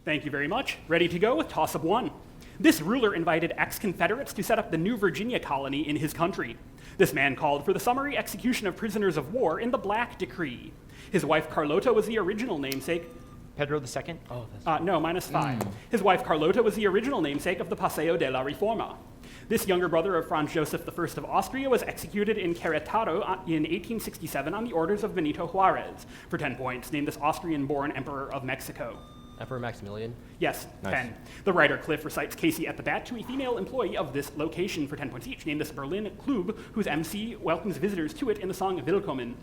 Thank you very much. Ready to go with toss of 1. This ruler invited ex-Confederates to set up the new Virginia colony in his country. This man called for the summary execution of prisoners of war in the Black Decree. His wife Carlota was the original namesake. Pedro II? Oh, that's No, -5. His wife Carlota was the original namesake of the Paseo de la Reforma. This younger brother of Franz Joseph I of Austria was executed in Querétaro in 1867 on the orders of Benito Juarez. For 10 points, name this Austrian-born Emperor of Mexico. Emperor Maximilian? Yes, Nice. 10. The writer Cliff recites Casey at the Bat to a female employee of this location for 10 points each. Name this Berlin Club, whose MC welcomes visitors to it in the song Willkommen.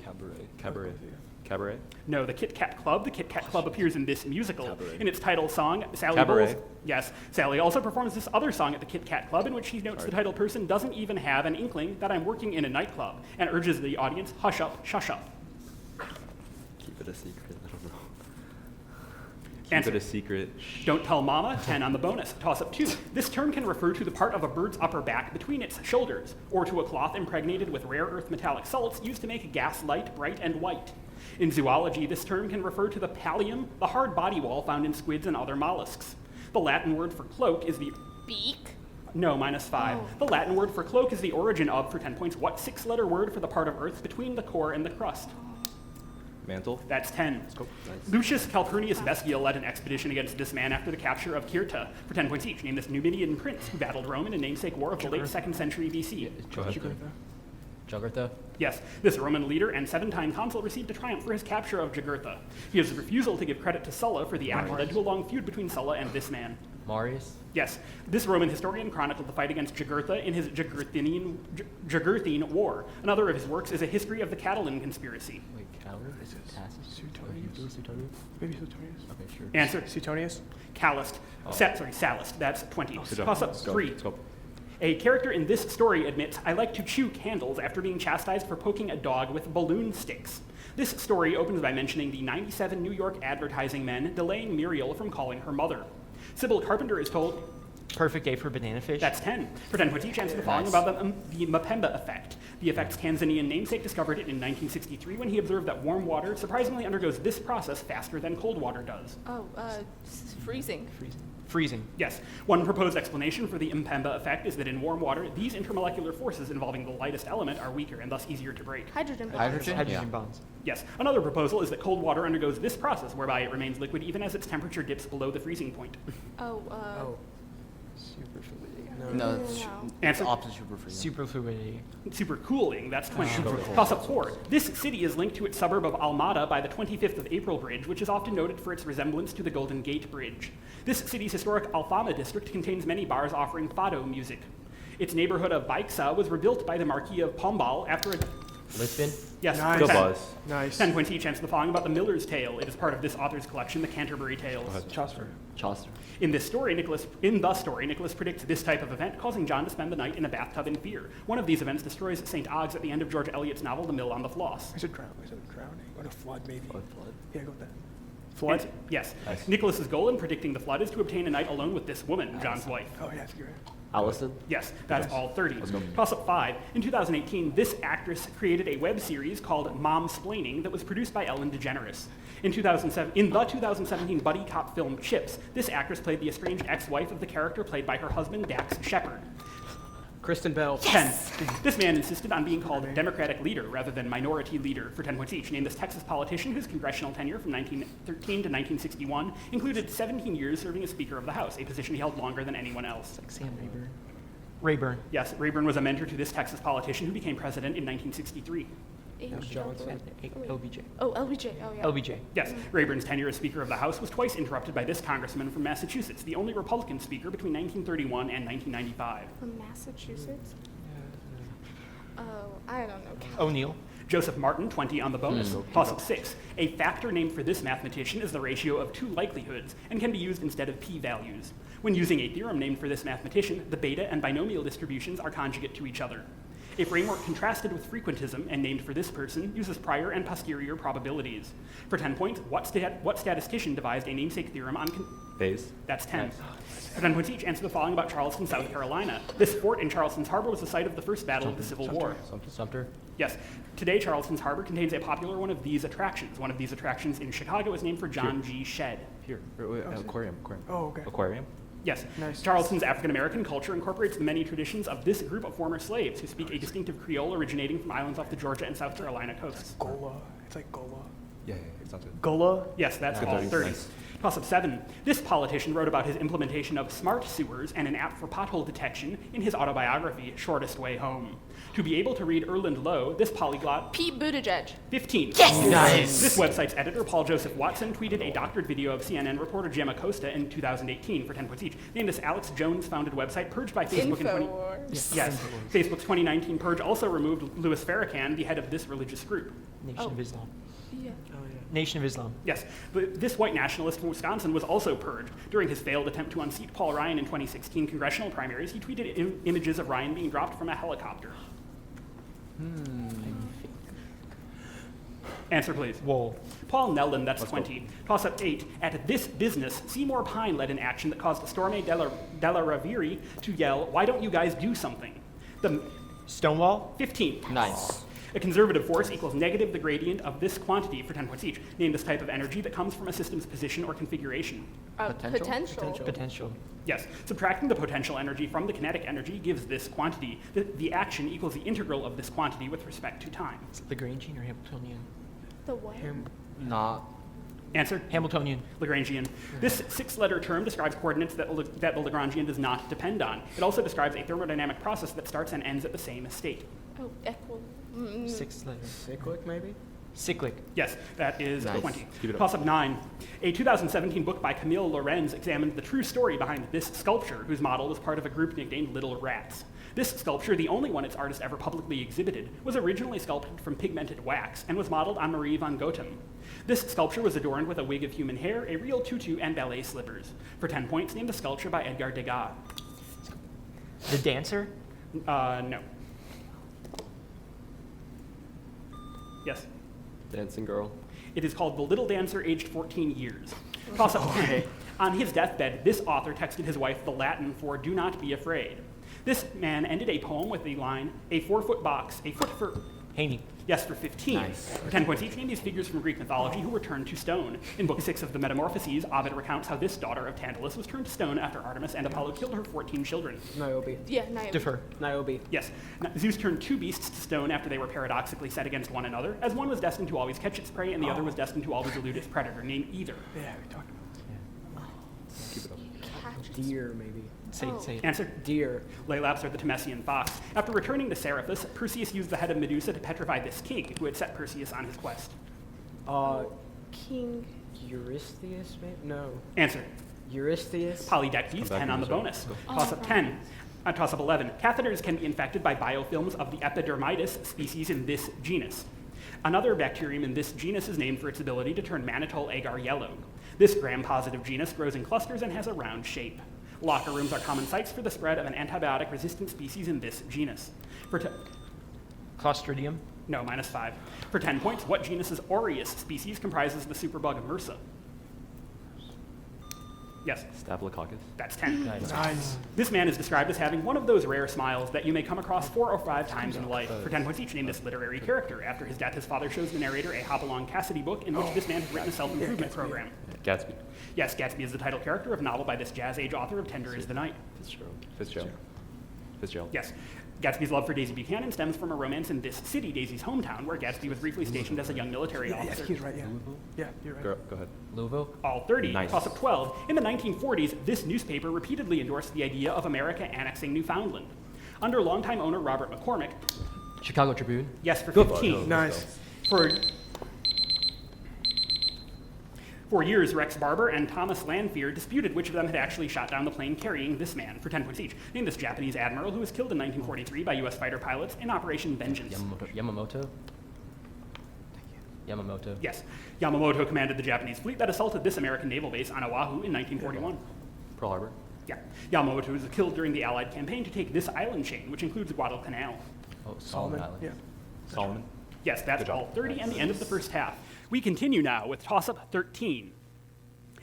Cabaret. No, the Kit Kat Club. The Kit Kat Club appears in this musical. Cabaret. In its title song, Sally Cabaret. Bowles. Yes, Sally also performs this other song at the Kit Kat Club in which she notes the title person doesn't even have an inkling that I'm working in a nightclub and urges the audience, hush up, shush up. Keep it a secret. I don't know. Answer. Keep it a secret. Don't tell mama, 10 on the bonus. Toss up 2. This term can refer to the part of a bird's upper back between its shoulders, or to a cloth impregnated with rare earth metallic salts used to make a gas light bright and white. In zoology, this term can refer to the pallium, the hard body wall found in squids and other mollusks. The Latin word for cloak is the... Beak? No, -5. Oh. The Latin word for cloak is the origin of, for 10 points, what 6-letter word for the part of Earth between the core and the crust? Mantle. That's 10. Nice. Lucius Calpurnius Vesial led an expedition against this man after the capture of Cirta. For 10 points each, name this Numidian prince who battled Rome in a namesake war of the late 2nd century BC. Go ahead. Jugurtha? Yes, this Roman leader and 7-time consul received a triumph for his capture of Jugurtha. His refusal to give credit to Sulla for the act led to a long feud between Sulla and this man. Marius? Yes, this Roman historian chronicled the fight against Jugurtha in his Jugurthine War. Another of his works is a history of the Catalan conspiracy. Wait, Callus? Suetonius? Suetonius? Maybe Suetonius? Okay, sure. Answer, Suetonius? Callist. Sallust, that's 20. Toss up Let's go. 3. Let's go. A character in this story admits, I like to chew candles after being chastised for poking a dog with balloon sticks. This story opens by mentioning the 97 New York advertising men delaying Muriel from calling her mother. Sybil Carpenter is told, Perfect day for banana fish. that's 10. For 10 points each, answer the following about the Mpemba effect. The effect's Tanzanian namesake discovered it in 1963 when he observed that warm water surprisingly undergoes this process faster than cold water does. Oh, freezing. Freezing. Yes, one proposed explanation for the Mpemba effect is that in warm water, these intermolecular forces involving the lightest element are weaker and thus easier to break. Hydrogen bonds. Hydrogen? Hydrogen bonds. Yes, another proposal is that cold water undergoes this process whereby it remains liquid even as its temperature dips below the freezing point. Superfluidity. No, it's Answer. opposite super free. Superfluidity. Supercooling, that's 20. Super Toss up 4. This city is linked to its suburb of Almada by the 25th of April Bridge, which is often noted for its resemblance to the Golden Gate Bridge. This city's historic Alfama district contains many bars offering fado music. Its neighborhood of Baixa was rebuilt by the Marquis of Pombal after a... Lisbon? Yes, Nice. Go 10. Buzz. Nice. 10 points each, answer the following about the Miller's Tale. It is part of this author's collection, The Canterbury Tales. Chaucer. Chaucer. In the story, Nicholas predicts this type of event, causing John to spend the night in a bathtub in fear. One of these events destroys St. Oggs at the end of George Eliot's novel, The Mill on the Floss. I said drowning. Or a flood, maybe. Flood. Yeah, go with that. Flood? And- yes. Nice. Nicholas's goal in predicting the flood is to obtain a night alone with this woman, John's wife. Oh, yeah, that's good. Allison? Yes, that's Nice. all 30. Let's go. Toss up 5. In 2018, this actress created a web series called Momsplaining that was produced by Ellen DeGeneres. In the 2017 buddy cop film Chips, this actress played the estranged ex-wife of the character played by her husband, Dax Shepard. Kristen Bell. 10. This man insisted on being called Democratic leader rather than minority leader for 10 points each. Name this Texas politician whose congressional tenure from 1913 to 1961 included 17 years serving as Speaker of the House, a position he held longer than anyone else. Like Sam Rayburn. Rayburn. Yes, Rayburn was a mentor to this Texas politician who became president in 1963. Johnson. LBJ. Oh, LBJ. Oh, yeah. LBJ. Yes, Rayburn's tenure as Speaker of the House was twice interrupted by this congressman from Massachusetts, the only Republican speaker between 1931 and 1995. From Massachusetts? Oh, I don't know. O'Neill. Joseph Martin, 20 on the bonus. Toss up 6. A factor named for this mathematician is the ratio of two likelihoods and can be used instead of p-values. When using a theorem named for this mathematician, the beta and binomial distributions are conjugate to each other. A framework contrasted with frequentism and named for this person uses prior and posterior probabilities. For 10 points, what statistician devised a namesake theorem on... Bayes. That's 10. For 10 points each, answer the following about Charleston, South Carolina. This fort in Charleston's harbor was the site of the first battle of the Civil War. Sumter? Yes. Today, Charleston's harbor contains a popular one of these attractions. One of these attractions in Chicago is named for John G. Shedd. Here. Wait, Oh, is it? aquarium. Oh, okay. Aquarium? Yes. Nice. Charleston's African-American culture incorporates the many traditions of this group of former slaves who speak a distinctive Creole originating from islands off the Georgia and South Carolina coasts. Gola. It's like Gola. Yeah, it sounds good. Gola? Yes, that's Good all studies. 30. Nice. Toss up 7. This politician wrote about his implementation of smart sewers and an app for pothole detection in his autobiography, Shortest Way Home. To be able to read Erland Lowe, this polyglot... Pete Buttigieg. 15. Yes! Nice. This website's editor, Paul Joseph Watson, tweeted a doctored video of CNN reporter Jim Acosta in 2018 for 10 points each. Named this Alex Jones-founded website purged by Facebook in 20... Infowars. Yes. Facebook's 2019 purge also removed Louis Farrakhan, the head of this religious group. Nation Oh. of Islam. Yeah. Nation of Islam. Yes, but this white nationalist from Wisconsin was also purged. During his failed attempt to unseat Paul Ryan in 2016 congressional primaries, he tweeted images of Ryan being dropped from a helicopter. Answer, please. Wool. Paul Neldon, that's Let's go. 20. Toss up 8. At this business, Seymour Pine led an action that caused Storme Della Raviri to yell, "Why don't you guys do something?" The Stonewall. 15. Nice. A conservative force equals negative the gradient of this quantity for 10 points each. Name this type of energy that comes from a system's position or configuration. Potential? Potential. Yes, subtracting the potential energy from the kinetic energy gives this quantity. The action equals the integral of this quantity with respect to time. Is it Lagrangian or Hamiltonian? The what? Not. Answer? Hamiltonian. Lagrangian. This 6-letter term describes coordinates that the Lagrangian does not depend on. It also describes a thermodynamic process that starts and ends at the same state. Oh, equal. 6 letters. Cyclic, maybe? Cyclic. Yes, that is Nice. 20. Keep it up. Toss up 9. A 2017 book by Camille Lorenz examined the true story behind this sculpture, whose model was part of a group nicknamed Little Rats. This sculpture, the only one its artist ever publicly exhibited, was originally sculpted from pigmented wax and was modeled on Marie von Gotham. This sculpture was adorned with a wig of human hair, a real tutu, and ballet slippers. For 10 points, name the sculpture by Edgar Degas. The Dancer. No. Yes. Dancing girl. It is called The Little Dancer, aged 14 years. Toss up 10. On his deathbed, this author texted his wife the Latin for "do not be afraid." This man ended a poem with the line, "A 4-foot box, a foot for..." Haney. Yes, for 15. Nice. For 10 points each, name these figures from Greek mythology who were turned to stone. In Book 6 of the Metamorphoses, Ovid recounts how this daughter of Tantalus was turned to stone after Artemis and Apollo killed her 14 children. Niobe. Yeah, Niobe. Defer. Niobe. Yes, Zeus turned 2 beasts to stone after they were paradoxically set against one another, as one was destined to always catch its prey and the other was destined to always elude its predator. Name either. Yeah, we talked about Keep it up. Catch it. deer, maybe. Say Oh. it. Say it. Answer? Deer. Laelaps, or the Temesian fox. After returning to Seriphus, Perseus used the head of Medusa to petrify this king, who had set Perseus on his quest. King. Eurystheus, maybe? No. Answer. Eurystheus? Polydectes, Come back 10 on the to this one. bonus. Go. Toss up 10. Toss up 11. Catheters can be infected by biofilms of the Epidermidis species in this genus. Another bacterium in this genus is named for its ability to turn mannitol agar yellow. This gram-positive genus grows in clusters and has a round shape. Locker rooms are common sites for the spread of an antibiotic-resistant species in this genus. For Clostridium. No, -5. For 10 points, what genus's aureus species comprises the superbug MRSA? Yes, Staphylococcus. that's 10. Nice. Nice. This man is described as having one of those rare smiles that you may come across 4 or 5 times in life. For 10 points each, name this literary character. After his death, his father shows the narrator a Hopalong Cassidy book in which this man has written a self-improvement program. Gatsby. Yes, Gatsby is the title character of a novel by this jazz-age author of Tender is the Night. Fitzgerald. Yes. Gatsby's love for Daisy Buchanan stems from a romance in this city, Daisy's hometown, where Gatsby was briefly stationed as a young military Yeah, officer. he's right, yeah. Yeah, you're right. Go ahead. Louisville? All 30, Nice. toss up 12. In the 1940s, this newspaper repeatedly endorsed the idea of America annexing Newfoundland. Under longtime owner Robert McCormick, Chicago Tribune? yes, for Go. 15. Nice. For years, Rex Barber and Thomas Lanphier disputed which of them had actually shot down the plane carrying this man, for 10 points each. Name this Japanese admiral who was killed in 1943 by U.S. fighter pilots in Operation Vengeance. Yamamoto? Yes, Yamamoto commanded the Japanese fleet that assaulted this American naval base on Oahu in 1941. Pearl Harbor. Yeah, Yamamoto was killed during the Allied campaign to take this island chain, which includes Guadalcanal. Oh, Solomon Island. Yeah. Solomon. Yes, that's Good job. all 30 and the end of the first half. We continue now with toss-up 13.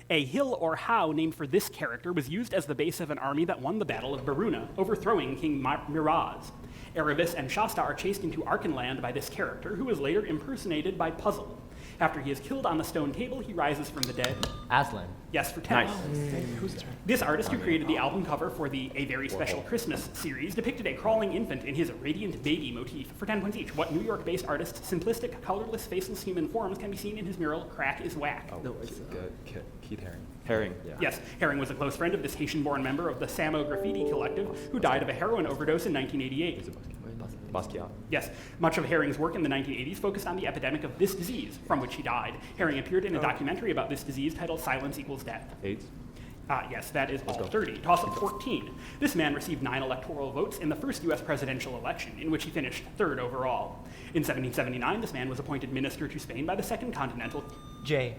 A hill or how named for this character was used as the base of an army that won the Battle of Baruna, overthrowing King Miraz. Erebus and Shasta are chased into Archenland by this character, who was later impersonated by Puzzle. After he is killed on the stone table, he rises from the dead. Aslan. Yes, for 10. Nice. Who's turn? This artist who created the album cover for the A Very Special Christmas series depicted a crawling infant in his radiant baby motif. For 10 points each, what New York-based artist's simplistic, colorless, faceless human forms can be seen in his mural, Crack is Whack? Oh, No, it's, Keith Haring. Herring, yeah. Yes, Herring was a close friend of this Haitian-born member of the Samo Graffiti Collective who died of a heroin overdose in 1988. Is it Basquiat? Yes, much of Herring's work in the 1980s focused on the epidemic of this disease, from which he died. Herring appeared in a documentary about this disease titled Silence Equals Death. AIDS? Yes, that is all go. 30. Toss up 14. This man received 9 electoral votes in the first U.S. presidential election, in which he finished 3rd overall. In 1779, this man was appointed minister to Spain by the Second Continental. J.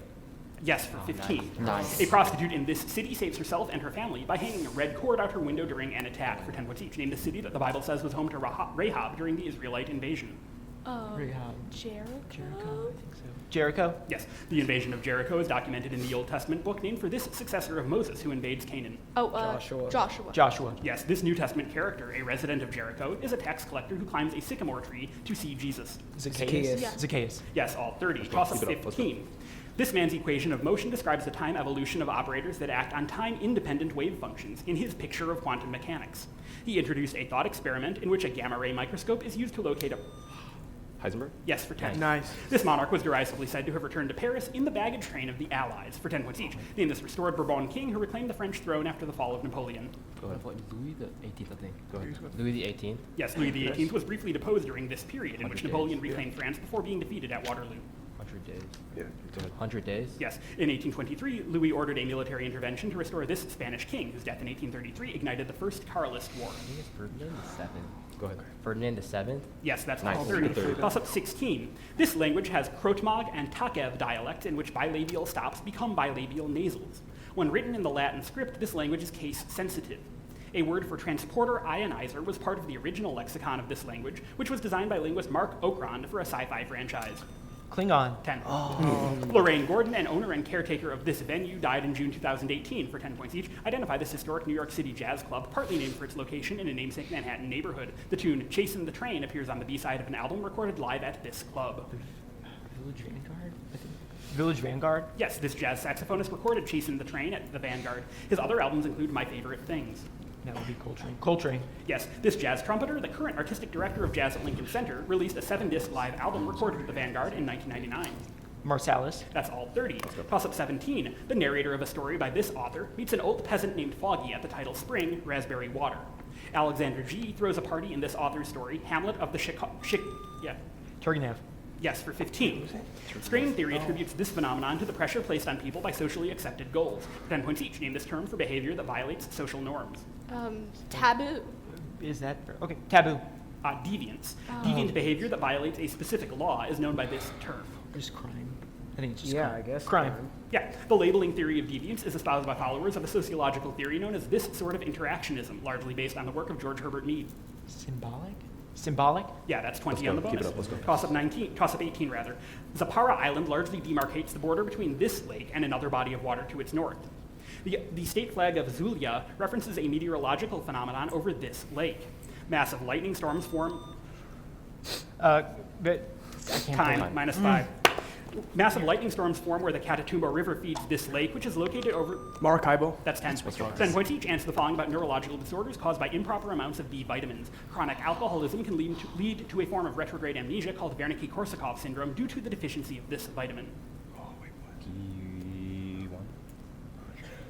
Yes, for 15. Nice. A prostitute in this city saves herself and her family by hanging a red cord out her window during an attack. For 10 points each, name the city that the Bible says was home to Rahab during the Israelite invasion. Rahab. Jericho? Jericho, I think so. Jericho? Yes, the invasion of Jericho is documented in the Old Testament book named for this successor of Moses who invades Canaan. Oh, Joshua. Joshua. Joshua. Yes, this New Testament character, a resident of Jericho, is a tax collector who climbs a sycamore tree to see Jesus. Zacchaeus? Yeah. Zacchaeus. Yes, all 30. Toss up Keep it up, let's go. 15. This man's equation of motion describes the time evolution of operators that act on time-independent wave functions in his picture of quantum mechanics. He introduced a thought experiment in which a gamma-ray microscope is used to locate a... Heisenberg? Yes, for 10. Nice. This monarch was derisively said to have returned to Paris in the baggage train of the Allies, for 10 points each. Name this restored Bourbon king who reclaimed the French throne after the fall of Napoleon. Go ahead. Louis the 18th, I think. Go ahead. Louis the 18th. Yes, Louis XVIII was briefly deposed during this period in which 100 Napoleon days. reclaimed France before being defeated at Waterloo. 100 days. Yeah. Go ahead. 100 days. Yes, in 1823, Louis ordered a military intervention to restore this Spanish king, whose death in 1833 ignited the First Carlist War. I think it's Ferdinand the 7th. Go ahead. Ferdinand the 7th. Yes, that's Nice. all 30. Good 30. Toss up 16. This language has Krotmog and Takev dialects in which bilabial stops become bilabial nasals. When written in the Latin script, this language is case sensitive. A word for transporter ionizer was part of the original lexicon of this language, which was designed by linguist Mark Okrand for a sci-fi franchise. Klingon. 10. Lorraine Gordon, an owner and caretaker of this venue, died in June 2018 for 10 points each. Identify this historic New York City jazz club, partly named for its location in a namesake Manhattan neighborhood. The tune Chasin' the Train appears on the B-side of an album recorded live at this club. Village Vanguard, I think. Village Vanguard? Yes, this jazz saxophonist recorded Chasin' the Train at the Vanguard. His other albums include My Favorite Things. That would be Coltrane. Coltrane. Yes, this jazz trumpeter, the current artistic director of Jazz at Lincoln Center, released a 7-disc live album recorded at the Vanguard in 1999. Marsalis. That's all 30. Toss up 17. The narrator of a story by this author meets an old peasant named Foggy at the title Spring, Raspberry Water. Alexander G. throws a party in this author's story, Hamlet of the Turgenev. Yes, for 15. Strain theory attributes this phenomenon to the pressure placed on people by socially accepted goals. 10 points each. Name this term for behavior that violates social norms. Taboo. Is that... Okay, taboo. Deviance. Deviant behavior that violates a specific law is known by this term. Just crime. I think it's just Yeah, crime. I guess. Crime. Yeah, the labeling theory of deviance is espoused by followers of a sociological theory known as this sort of interactionism, largely based on the work of George Herbert Mead. Symbolic? Symbolic? Yeah, that's 20 Let's on the go. Keep bonus. it up, let's go. Toss up 18 rather. Zapara Island largely demarcates the border between this lake and another body of water to its north. The state flag of Zulia references a meteorological phenomenon over this lake. Massive lightning storms form. But I can't Time, believe- minus 5. Massive lightning storms form where the Catatumbo River feeds this lake, which is located over. Maracaibo. That's 10. 10 points each. Answer the following about neurological disorders caused by improper amounts of B vitamins. Chronic alcoholism can lead to a form of retrograde amnesia called Wernicke-Korsakoff syndrome due to the deficiency of this vitamin.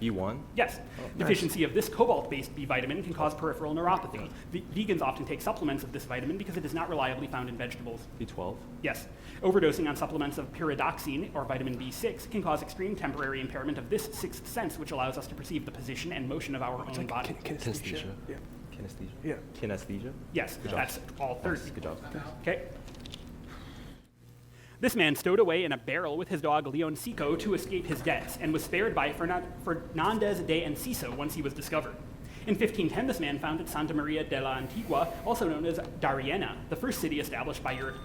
E1? Yes, deficiency of this cobalt-based B vitamin can cause peripheral neuropathy. Vegans often take supplements of this vitamin because it is not reliably found in vegetables. B12? Yes, overdosing on supplements of pyridoxine or vitamin B6 can cause extreme temporary impairment of this sixth sense, which allows us to perceive the position and motion of our own body. Kinesthesia. Yeah. Kinesthesia? Yeah. Kinesthesia? Yes, Good job. that's all 30. Nice, good job. Okay. This man stowed away in a barrel with his dog Leoncico to escape his debts and was spared by Fernandez de Enciso once he was discovered. In 1510, this man founded Santa Maria de la Antigua, also known as Dariena, the first city established by Europe.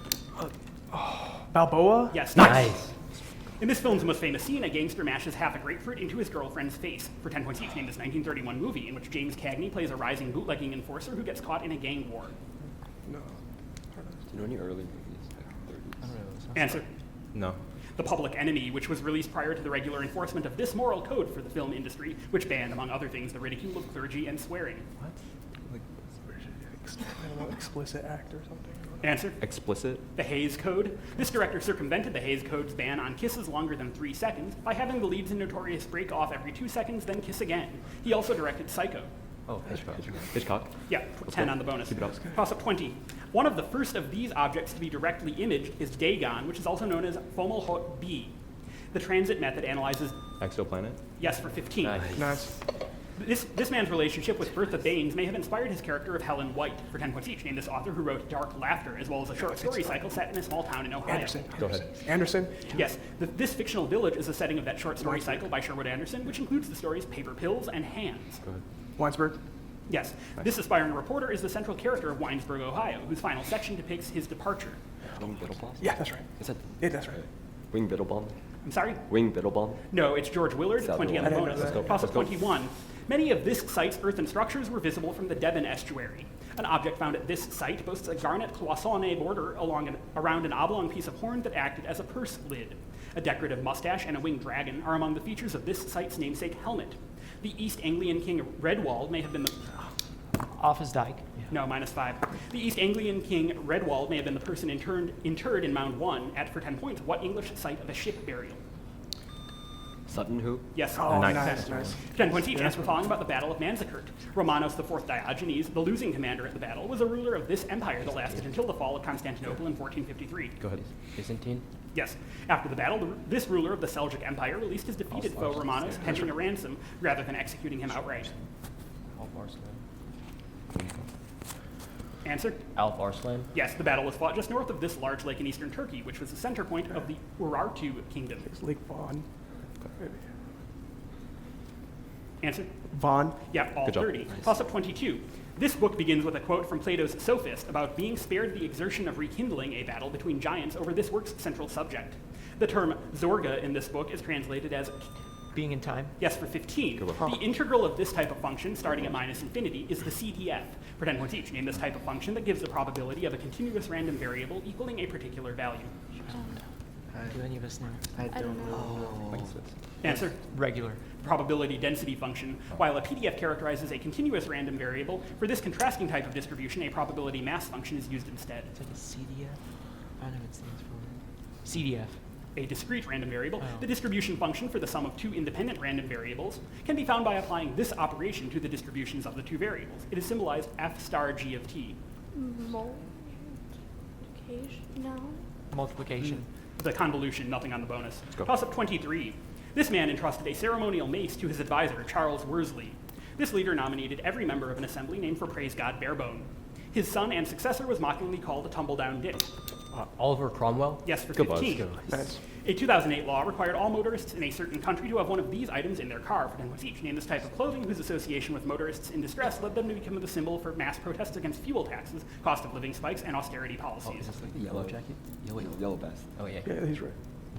Balboa? Yes, Nice. In this film's most famous scene, a gangster mashes half a grapefruit into his girlfriend's face. For 10 points each, named this 1931 movie in which James Cagney plays a rising bootlegging enforcer who gets caught in a gang war. No. Do you know any early movies? Like 30s? Answer. No. The Public Enemy, which was released prior to the regular enforcement of this moral code for the film industry, which banned, among other things, the ridicule of clergy and swearing. What? I don't know, explicit act or something. Answer? Explicit. The Hays Code. This director circumvented the Hays Code's ban on kisses longer than 3 seconds by having the leads in Notorious break off every 2 seconds, then kiss again. He also directed Psycho. Oh, Hitchcock. Hitchcock. Yeah, 10 on the bonus. Keep it up. Toss up 20. One of the first of these objects to be directly imaged is Dagon, which is also known as Fomalhaut B. The transit method analyzes Exoplanet. yes for 15. Nice. This man's relationship with Bertha Baines may have inspired his character of Helen White, for 10 points each. Name this author who wrote Dark Laughter, as well as a short story cycle set in a small town in Ohio. Anderson. Go ahead. Anderson. Yes, this fictional village is the setting of that short story cycle by Sherwood Anderson, which includes the stories Paper Pills and Hands. Go ahead. Weinsberg. Yes, this aspiring reporter is the central character of Winesburg, Ohio, whose final section depicts his departure. Wing Biddlebaum. Yeah, that's right. Is that Yeah, that's right. Wing Biddlebaum? I'm sorry? Wing Biddlebaum. No, it's George Willard, South 20 on the Carolina. bonus. Let's go. Toss up Let's go. 21. Many of this site's earthen structures were visible from the Devon estuary. An object found at this site boasts a garnet cloisonne border around an oblong piece of horn that acted as a purse lid. A decorative mustache and a winged dragon are among the features of this site's namesake helmet. The East Anglian king Redwald may have been the... Office Dyke. No, -5. The East Anglian king Redwald may have been the person interred in Mound 1 at, for 10 points, what English site of a ship burial? Sutton Hoo. Yes. Oh, Nice. nice. 10 points each. Answer following about the Battle of Manzikert. Romanos IV Diogenes, the losing commander at the battle, was a ruler of this empire that lasted until the fall of Constantinople in 1453. Go ahead. Byzantine. Yes. After the battle, this ruler of the Seljuk Empire released his defeated foe Romanos, pending a ransom, rather than executing him outright. Alp Arslan. Answer? Alp Arslan. Yes, the battle was fought just north of this large lake in eastern Turkey, which was the center point of the Urartu kingdom. It's Lake Vaughn. Answer? Vaughn. Yeah, all Good job. 30. Toss up 22. This book begins with a quote from Plato's Sophist about being spared the exertion of rekindling a battle between giants over this work's central subject. The term Zorga in this book is translated as Being in time. yes for 15. Good The integral of this type of function, starting at -infinity, is the CDF. For 10 points each, name this type of function that gives the probability of a continuous random variable equaling a particular value. Do any of us know? I don't know. Answer? Regular. Probability density function. While a PDF characterizes a continuous random variable, for this contrasting type of distribution, a probability mass function is used instead. It's like a CDF. I don't know what it stands for. CDF. A discrete random variable, Oh. the distribution function for the sum of two independent random variables, can be found by applying this operation to the distributions of the two variables. It is symbolized f star g of t. Multiplication? No. Multiplication. The convolution, nothing on the bonus. go. Toss up 23. This man entrusted a ceremonial mace to his advisor, Charles Worsley. This leader nominated every member of an assembly named for Praise God Barebone. His son and successor was mockingly called a tumble-down dick. Oliver Cromwell. Yes for Good buzz. 15. Nice. A 2008 law required all motorists in a certain country to have one of these items in their car for 10 points each. Name this type of clothing whose association with motorists in distress led them to become the symbol for mass protests against fuel taxes, cost of living spikes, and austerity policies. Is this like the yellow jacket? Yellow vest. Oh yeah. Yeah, he's right.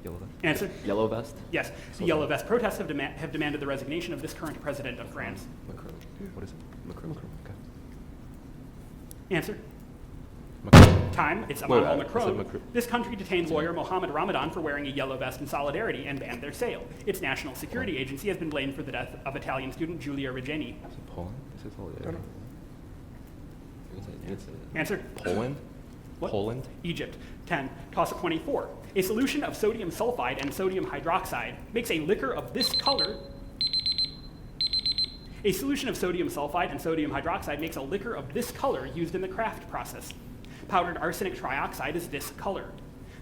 Yellow vest. Answer? Yellow vest. Yes. The Yellow Vest protests have demanded the resignation of this current president of France. Macron. What is it? Macron. Okay. Answer? Macron. Time. It's Wait, Emmanuel I said Macron. Macron. This country detained lawyer Mohammed Ramadan for wearing a yellow vest in solidarity and banned their sale. Its national security agency has been blamed for the death of Italian student Giulia Regeni. Is it Poland? This is all. don't know. Answer? Poland. What? Poland. Egypt. 10. Toss up 24. A solution of sodium sulfide and sodium hydroxide makes a liquor of this color. A solution of sodium sulfide and sodium hydroxide makes a liquor of this color used in the craft process. Powdered arsenic trioxide is this color.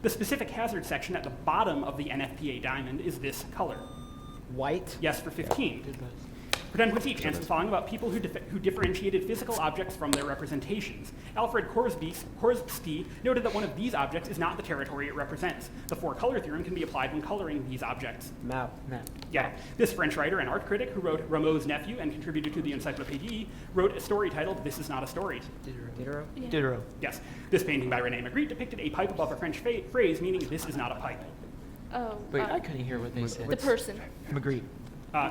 The specific hazard section at the bottom of the NFPA diamond is this color. White. Yes for 15. Good buzz. For 10 points each, answers following about people who differentiated physical objects from their representations. Alfred Korzybski noted that one of these objects is not the territory it represents. The four-color theorem can be applied when coloring these objects. Map. Yeah, this French writer and art critic who wrote Rameau's Nephew and contributed to the Encyclopédie wrote a story titled This Is Not a Story. Diderot. Yeah. Diderot. Yes, this painting by René Magritte depicted a pipe above a French phrase meaning this is not a pipe. Oh. Wait, I couldn't hear what they said. The person. Magritte.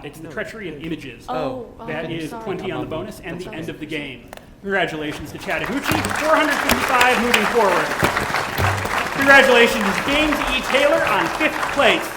It's the treachery of images. Oh. That okay, is sorry. 20 on the bonus and the Sorry. end of the game. Congratulations to Chattahoochee, 455 moving forward. Congratulations, James E. Taylor on 5th place.